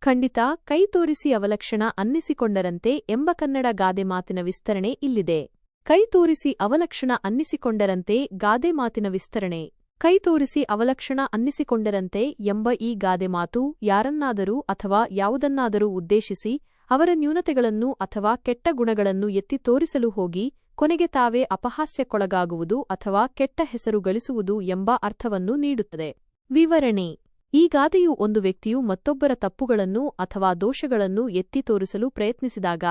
ಖಂಡಿತ ಕೈ ತೋರಿಸಿ ಅವಲಕ್ಷಣ ಅನ್ನಿಸಿಕೊಂಡರಂತೆ ಎಂಬ ಕನ್ನಡ ಗಾದೆ ಮಾತಿನ ವಿಸ್ತರಣೆ ಇಲ್ಲಿದೆ. ಕೈ ತೋರಿಸಿ ಅವಲಕ್ಷಣ ಅನ್ನಿಸಿಕೊಂಡರಂತೆ ಗಾದೆ ಮಾತಿನ ವಿಸ್ತರಣೆ. ಕೈ ತೋರಿಸಿ ಅವಲಕ್ಷಣ ಅನ್ನಿಸಿಕೊಂಡರಂತೆ ಎಂಬ ಈ ಗಾದೆ ಮಾತು ಯಾರನ್ನಾದರೂ ಅಥವಾ ಯಾವುದನ್ನಾದರೂ ಉದ್ದೇಶಿಸಿ ಅವರ ನ್ಯೂನತೆಗಳನ್ನು ಅಥವಾ ಕೆಟ್ಟ ಗುಣಗಳನ್ನು ಎತ್ತಿ ತೋರಿಸಲು ಹೋಗಿ ಕೊನೆಗೆ ತಾವೇ ಅಪಹಾಸ್ಯಕ್ಕೊಳಗಾಗುವುದು ಅಥವಾ ಕೆಟ್ಟ ಹೆಸರು ಗಳಿಸುವುದು ಎಂಬ ಅರ್ಥವನ್ನು ನೀಡುತ್ತದೆ. ವಿವರಣೆ: ಈ ಗಾದೆಯು ಒಂದು ವ್ಯಕ್ತಿಯು ಮತ್ತೊಬ್ಬರ ತಪ್ಪುಗಳನ್ನು ಅಥವಾ ದೋಷಗಳನ್ನು ಎತ್ತಿ ತೋರಿಸಲು ಪ್ರಯತ್ನಿಸಿದಾಗ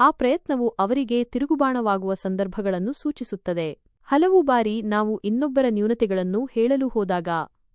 ಆ ಪ್ರಯತ್ನವು ಅವರಿಗೆ ತಿರುಗುಬಾಣವಾಗುವ ಸಂದರ್ಭಗಳನ್ನು ಸೂಚಿಸುತ್ತದೆ. ಹಲವು ಬಾರಿ ನಾವು ಇನ್ನೊಬ್ಬರ ನ್ಯೂನತೆಗಳನ್ನು ಹೇಳಲು ಹೋದಾಗ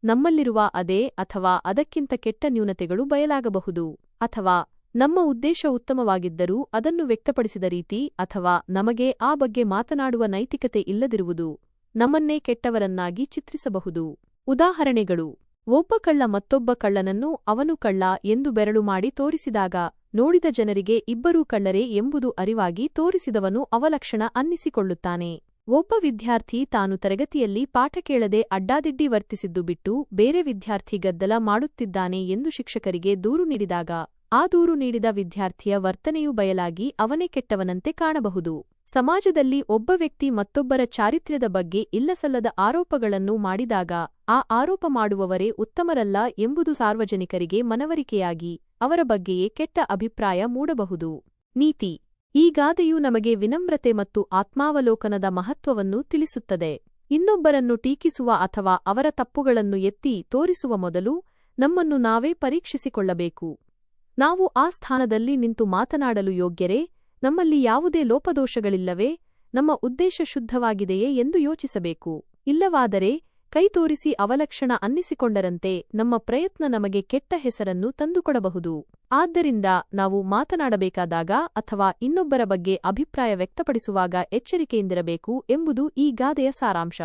ನಮ್ಮಲ್ಲಿರುವ ಅದೇ ಅಥವಾ ಅದಕ್ಕಿಂತ ಕೆಟ್ಟ ನ್ಯೂನತೆಗಳು ಬಯಲಾಗಬಹುದು. ಅಥವಾ ನಮ್ಮ ಉದ್ದೇಶ ಉತ್ತಮವಾಗಿದ್ದರೂ ಅದನ್ನು ವ್ಯಕ್ತಪಡಿಸಿದ ರೀತಿ ಅಥವಾ ನಮಗೆ ಆ ಬಗ್ಗೆ ಮಾತನಾಡುವ ನೈತಿಕತೆ ಇಲ್ಲದಿರುವುದು ನಮ್ಮನ್ನೇ ಕೆಟ್ಟವರನ್ನಾಗಿ ಚಿತ್ರಿಸಬಹುದು. ಉದಾಹರಣೆಗಳು: ಒಬ್ಬ ಕಳ್ಳ ಮತ್ತೊಬ್ಬ ಕಳ್ಳನನ್ನು ಅವನು ಕಳ್ಳ ಎಂದು ಬೆರಳು ಮಾಡಿ ತೋರಿಸಿದಾಗ ನೋಡಿದ ಜನರಿಗೆ ಇಬ್ಬರೂ ಕಳ್ಳರೇ ಎಂಬುದು ಅರಿವಾಗಿ ತೋರಿಸಿದವನು ಅವಲಕ್ಷಣ ಅನ್ನಿಸಿಕೊಳ್ಳುತ್ತಾನೆ. ಒಬ್ಬ ವಿದ್ಯಾರ್ಥಿ ತಾನು ತರಗತಿಯಲ್ಲಿ ಪಾಠ ಕೇಳದೆ ಅಡ್ಡಾದಿಡ್ಡಿ ವರ್ತಿಸಿದ್ದು ಬಿಟ್ಟು ಬೇರೆ ವಿದ್ಯಾರ್ಥಿ ಗದ್ದಲ ಮಾಡುತ್ತಿದ್ದಾನೆ ಎಂದು ಶಿಕ್ಷಕರಿಗೆ ದೂರು ನೀಡಿದಾಗ ಆ ದೂರು ನೀಡಿದ ವಿದ್ಯಾರ್ಥಿಯ ವರ್ತನೆಯು ಬಯಲಾಗಿ ಅವನೇ ಕೆಟ್ಟವನಂತೆ ಕಾಣಬಹುದು. ಸಮಾಜದಲ್ಲಿ ಒಬ್ಬ ವ್ಯಕ್ತಿ ಮತ್ತೊಬ್ಬರ ಚಾರಿತ್ರ್ಯದ ಬಗ್ಗೆ ಇಲ್ಲಸಲ್ಲದ ಆರೋಪಗಳನ್ನು ಮಾಡಿದಾಗ ಆ ಆರೋಪ ಮಾಡುವವರೇ ಉತ್ತಮರಲ್ಲ ಎಂಬುದು ಸಾರ್ವಜನಿಕರಿಗೆ ಮನವರಿಕೆಯಾಗಿ ಅವರ ಬಗ್ಗೆಯೇ ಕೆಟ್ಟ ಅಭಿಪ್ರಾಯ ಮೂಡಬಹುದು. ನೀತಿ: ಈ ಗಾದೆಯು ನಮಗೆ ವಿನಮ್ರತೆ ಮತ್ತು ಆತ್ಮಾವಲೋಕನದ ಮಹತ್ವವನ್ನು ತಿಳಿಸುತ್ತದೆ. ಇನ್ನೊಬ್ಬರನ್ನು ಟೀಕಿಸುವ ಅಥವಾ ಅವರ ತಪ್ಪುಗಳನ್ನು ಎತ್ತಿ ತೋರಿಸುವ ಮೊದಲು ನಮ್ಮನ್ನು ನಾವೇ ಪರೀಕ್ಷಿಸಿಕೊಳ್ಳಬೇಕು. ನಾವು ಆ ಸ್ಥಾನದಲ್ಲಿ ನಿಂತು ಮಾತನಾಡಲು ಯೋಗ್ಯರೇ? ನಮ್ಮಲ್ಲಿ ಯಾವುದೇ ಲೋಪದೋಷಗಳಿಲ್ಲವೇ? ನಮ್ಮ ಉದ್ದೇಶ ಶುದ್ಧವಾಗಿದೆಯೇ ಎಂದು ಯೋಚಿಸಬೇಕು. ಇಲ್ಲವಾದರೆ ಕೈ ತೋರಿಸಿ ಅವಲಕ್ಷಣ ಅನ್ನಿಸಿಕೊಂಡರಂತೆ ನಮ್ಮ ಪ್ರಯತ್ನ ನಮಗೆ ಕೆಟ್ಟ ಹೆಸರನ್ನು ತಂದುಕೊಡಬಹುದು. ಆದ್ದರಿಂದ ನಾವು ಮಾತನಾಡಬೇಕಾದಾಗ ಅಥವಾ ಇನ್ನೊಬ್ಬರ ಬಗ್ಗೆ ಅಭಿಪ್ರಾಯ ವ್ಯಕ್ತಪಡಿಸುವಾಗ ಎಚ್ಚರಿಕೆಯಿಂದಿರಬೇಕು ಎಂಬುದು ಈ ಗಾದೆಯ ಸಾರಾಂಶ.